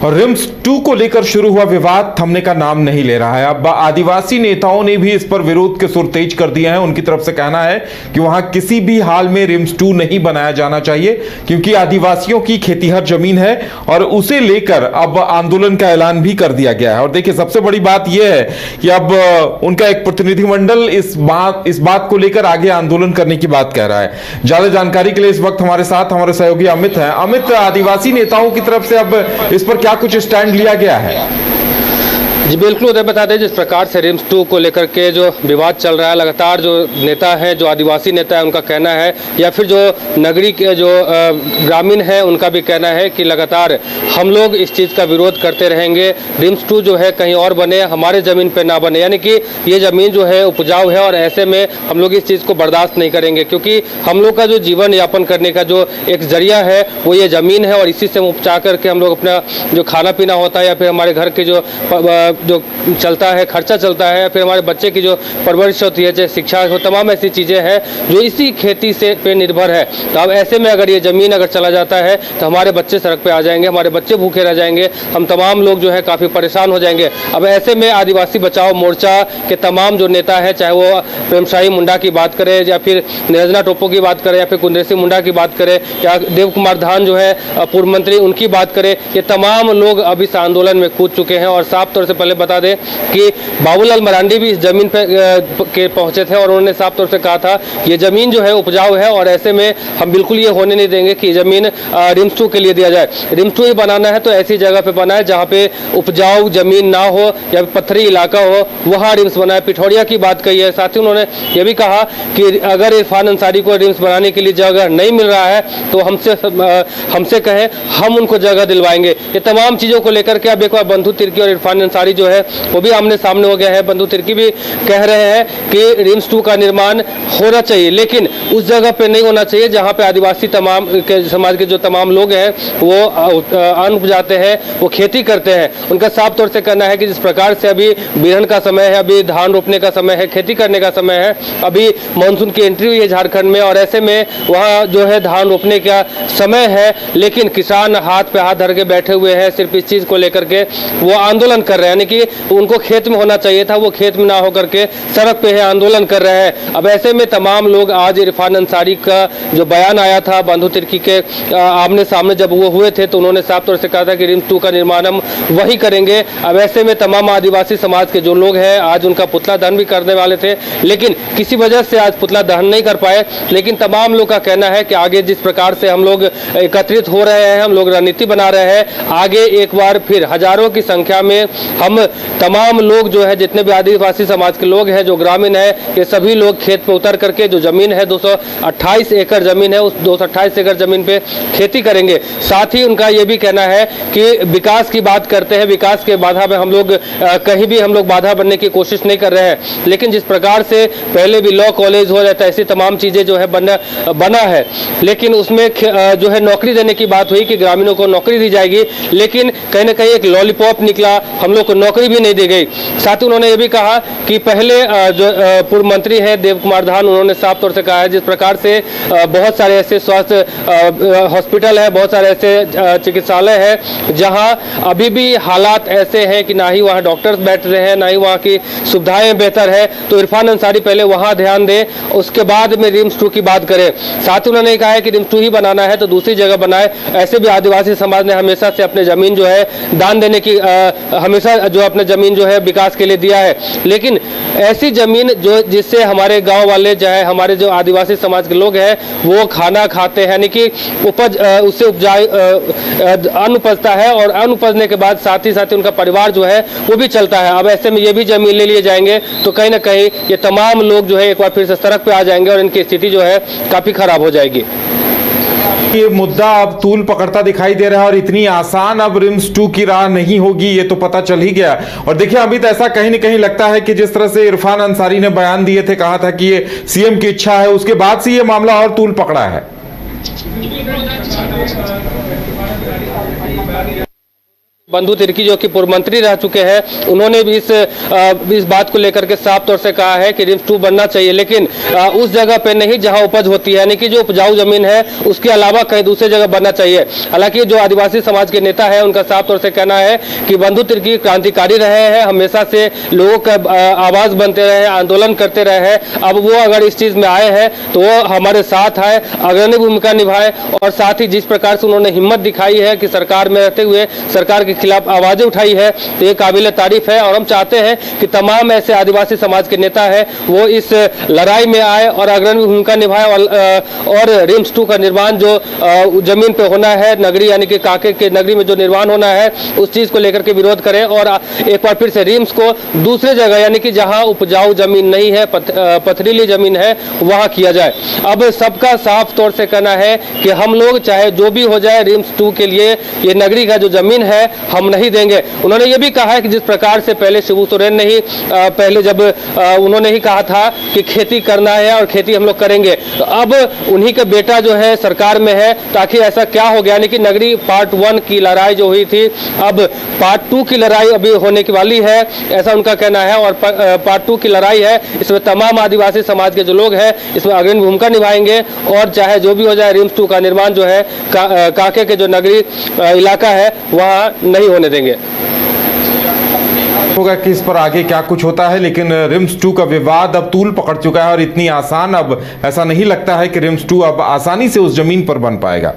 और रिम्स 2 को लेकर शुरू हुआ विवाद थमने का नाम नहीं ले रहा है। अब आदिवासी नेताओं ने भी इस पर विरोध के सुर तेज कर दिए हैं। उनकी तरफ से कहना है कि वहां किसी भी हाल में रिम्स 2 नहीं बनाया जाना चाहिए, क्योंकि आदिवासियों की खेतीहर जमीन है और उसे लेकर अब आंदोलन का ऐलान भी कर दिया गया है। और देखिए, सबसे बड़ी बात यह है कि अब उनका एक प्रतिनिधिमंडल इस बात को लेकर आगे आंदोलन करने की बात कह रहा है। ज्यादा जानकारी के लिए इस वक्त हमारे साथ हमारे सहयोगी अमित हैं। अमित, आदिवासी नेताओं की तरफ से अब इस पर क्या कुछ स्टैंड लिया गया है? जी बिल्कुल उदय, बता दें जिस प्रकार से रिम्स 2 को लेकर के जो विवाद चल रहा है, लगातार जो नेता है, जो आदिवासी नेता है, उनका कहना है या फिर जो नगरी के जो ग्रामीण है उनका भी कहना है कि लगातार हम लोग इस चीज़ का विरोध करते रहेंगे। रिम्स 2 जो है कहीं और बने, हमारे ज़मीन पे ना बने, यानी कि ये ज़मीन जो है उपजाऊ है और ऐसे में हम लोग इस चीज़ को बर्दाश्त नहीं करेंगे, क्योंकि हम लोग का जो जीवन यापन करने का जो एक जरिया है वो ये ज़मीन है और इसी से हम उपजा करके हम लोग अपना जो खाना पीना होता है या फिर हमारे घर के जो चलता है, खर्चा चलता है, या फिर हमारे बच्चे की जो परवरिश होती है, चाहे शिक्षा हो, तमाम ऐसी चीज़ें हैं जो इसी खेती से पे निर्भर है। तो अब ऐसे में अगर ये ज़मीन अगर चला जाता है तो हमारे बच्चे सड़क पे आ जाएंगे, हमारे बच्चे भूखे रह जाएंगे, हम तमाम लोग जो है काफ़ी परेशान हो जाएंगे। अब ऐसे में आदिवासी बचाओ मोर्चा के तमाम जो नेता है, चाहे वो प्रेमशाही मुंडा की बात करें या फिर निरंजना टोप्पो की बात करें या फिर कुंद्रेसी मुंडा की बात करें या देव कुमार धान जो है पूर्व मंत्री, उनकी बात करें, ये तमाम लोग अब इस आंदोलन में कूद चुके हैं। और साफ तौर से पहले बता दें कि बाबूलाल मरांडी भी इस जमीन पे पहुंचे थे और उन्होंने साफ तौर से कहा था ये जमीन जो है उपजाऊ है और ऐसे में हम बिल्कुल ये होने नहीं देंगे कि जमीन रिम्स 2 के लिए दिया जाए। रिम्स 2 ही बनाना है तो ऐसी जगह पे बनाए जहां पे उपजाऊ जमीन ना हो या पत्थरी इलाका हो, वहां रिम्स बनाए। पिठौरिया की बात कही है। साथ ही उन्होंने ये भी कहा कि अगर इरफान अंसारी को रिम्स बनाने के लिए जगह नहीं मिल रहा है तो हमसे कहें, हम उनको जगह दिलवाएंगे। ये तमाम चीज़ों को लेकर के अब एक बार बंधु तिर्की और इरफान अंसारी जो है वो भी आमने सामने हो गया है। बंधु तिर्की भी कह रहे हैं कि रिम्स 2 का निर्माण होना चाहिए, लेकिन उस जगह पे नहीं होना चाहिए जहां पे आदिवासी तमाम के समाज के जो तमाम लोग हैं वो अन्न उपजाते हैं, वो खेती करते हैं। उनका साफ तौर से कहना है कि जिस प्रकार से अभी बिहन का समय है, अभी धान रोपने का समय है, खेती करने का समय है, अभी मानसून की एंट्री हुई है झारखंड में और ऐसे में वहाँ जो है धान रोपने का समय है, लेकिन किसान हाथ पे हाथ धर के बैठे हुए हैं। सिर्फ इस चीज़ को लेकर के वो आंदोलन कर रहे हैं, यानी कि उनको खेत में होना चाहिए था, वो खेत में ना होकर के सड़क पे है, आंदोलन कर रहे हैं। अब ऐसे में तमाम लोग आज इरफान अंसारी का जो बयान आया था बंधु तिर्की के आमने सामने जब वो हुए थे तो उन्होंने साफ तौर से कहा था कि रिम्स 2 का निर्माण हम वही करेंगे। अब ऐसे में तमाम आदिवासी समाज के जो लोग हैं आज उनका पुतला दहन भी करने वाले थे, लेकिन किसी वजह से आज पुतला दहन नहीं कर पाए। लेकिन तमाम लोग का कहना है कि आगे जिस प्रकार से हम लोग एकत्रित हो रहे हैं, हम लोग रणनीति बना रहे हैं, आगे एक बार फिर हजारों की संख्या में हम तमाम लोग जो है, जितने भी आदिवासी समाज के लोग हैं, जो ग्रामीण है, ये सभी लोग खेत पे उतर करके जो जमीन है 228 एकड़ जमीन है, उस 228 एकड़ जमीन पे खेती करेंगे। साथ ही उनका ये भी कहना है कि विकास की बात करते हैं, विकास के बाधा में हम लोग कहीं भी हम लोग बाधा बनने की कोशिश नहीं कर रहे हैं, लेकिन जिस प्रकार से पहले भी लॉ कॉलेज हो जाता है, ऐसी तमाम चीज़ें जो है बना है, लेकिन उसमें जो है नौकरी देने की बात हुई कि ग्रामीणों को नौकरी दी जाएगी, लेकिन कहीं ना कहीं एक लॉलीपॉप निकला, हम लोग को नौकरी भी नहीं दी गई। साथ ही उन्होंने ये भी कहा कि पहले जो पूर्व मंत्री है देव कुमार धान, उन्होंने साफ तौर से कहा है जिस प्रकार से बहुत सारे ऐसे स्वास्थ्य हॉस्पिटल है, बहुत सारे ऐसे चिकित्सालय है जहां अभी भी हालात ऐसे हैं कि ना ही वहां डॉक्टर्स बैठ रहे हैं, ना ही वहां की सुविधाएं बेहतर है। तो इरफान अंसारी पहले वहां ध्यान दे, उसके बाद में रिम्स 2 की बात करें। साथ ही उन्होंने कहा है कि रिम्स 2 ही बनाना है तो दूसरी जगह बनाए। ऐसे भी आदिवासी समाज ने हमेशा से अपने जमीन जो है दान देने की हमेशा जो अपने जमीन जो है विकास के लिए दिया है, लेकिन ऐसी जमीन जो जिससे हमारे गांव वाले चाहे हमारे जो आदिवासी समाज के लोग हैं वो खाना खाते हैं, यानी कि उपज उससे अन्न उपजता है और अन्न उपजने के बाद साथ ही उनका परिवार जो है वो भी चलता है। अब ऐसे में ये भी जमीन ले लिए जाएंगे तो कहीं ना कहीं ये तमाम लोग जो है एक बार फिर से सड़क पे आ जाएंगे और इनकी स्थिति जो है काफ़ी खराब हो जाएगी। ये मुद्दा अब तूल पकड़ता दिखाई दे रहा है और इतनी आसान अब रिम्स 2 की राह नहीं होगी, ये तो पता चल ही गया। और देखिए अमित, ऐसा कहीं न कहीं लगता है कि जिस तरह से इरफान अंसारी ने बयान दिए थे, कहा था कि ये सीएम की इच्छा है, उसके बाद से ये मामला और तूल पकड़ा है। बंधु तिर्की जो कि पूर्व मंत्री रह चुके हैं, उन्होंने भी इस बात को लेकर के साफ तौर से कहा है कि रिम्स 2 बनना चाहिए, लेकिन उस जगह पे नहीं जहां उपज होती है, यानी कि जो उपजाऊ जमीन है उसके अलावा कहीं दूसरी जगह बनना चाहिए। हालांकि जो आदिवासी समाज के नेता है उनका साफ तौर से कहना है कि बंधु तिर्की क्रांतिकारी रहे हैं, हमेशा से लोगों का आवाज बनते रहे, आंदोलन करते रहे हैं। अब वो अगर इस चीज में आए हैं तो वो हमारे साथ आए, अग्रणी भूमिका निभाए, और साथ ही जिस प्रकार से उन्होंने हिम्मत दिखाई है कि सरकार में रहते हुए सरकार के खिलाफ आवाजें उठाई है, तो ये काबिल तारीफ है। और हम चाहते हैं कि तमाम ऐसे आदिवासी समाज के नेता हैं वो इस लड़ाई में आए और अग्रणी भूमिका निभाए, और रिम्स 2 का निर्माण जो जमीन पे होना है, नगरी यानी कि काके के नगरी में जो निर्माण होना है, उस चीज को लेकर के विरोध करें, और एक बार फिर से रिम्स को दूसरे जगह यानी कि जहां उपजाऊ जमीन नहीं है, पथरीली जमीन है, वहां किया जाए। अब सबका साफ तौर से कहना है कि हम लोग चाहे जो भी हो जाए, रिम्स 2 के लिए ये नगरी का जो जमीन है हम नहीं देंगे। उन्होंने ये भी कहा है कि जिस प्रकार से पहले शिबू सोरेन ने ही पहले जब उन्होंने ही कहा था कि खेती करना है और खेती हम लोग करेंगे, तो अब उन्हीं का बेटा जो है सरकार में है, ताकि ऐसा क्या हो गया, यानी कि नगरी पार्ट 1 की लड़ाई जो हुई थी, अब पार्ट 2 की लड़ाई अभी होने की वाली है, ऐसा उनका कहना है। और पार्ट 2 की लड़ाई है, इसमें तमाम आदिवासी समाज के जो लोग हैं इसमें अग्रणी भूमिका निभाएंगे, और चाहे जो भी हो जाए रिम्स 2 का निर्माण जो है काके के जो नगरी इलाका है वहाँ नहीं होने देंगे। होगा कि इस पर आगे क्या कुछ होता है, लेकिन रिम्स 2 का विवाद अब तूल पकड़ चुका है और इतनी आसान अब ऐसा नहीं लगता है कि रिम्स 2 अब आसानी से उस जमीन पर बन पाएगा।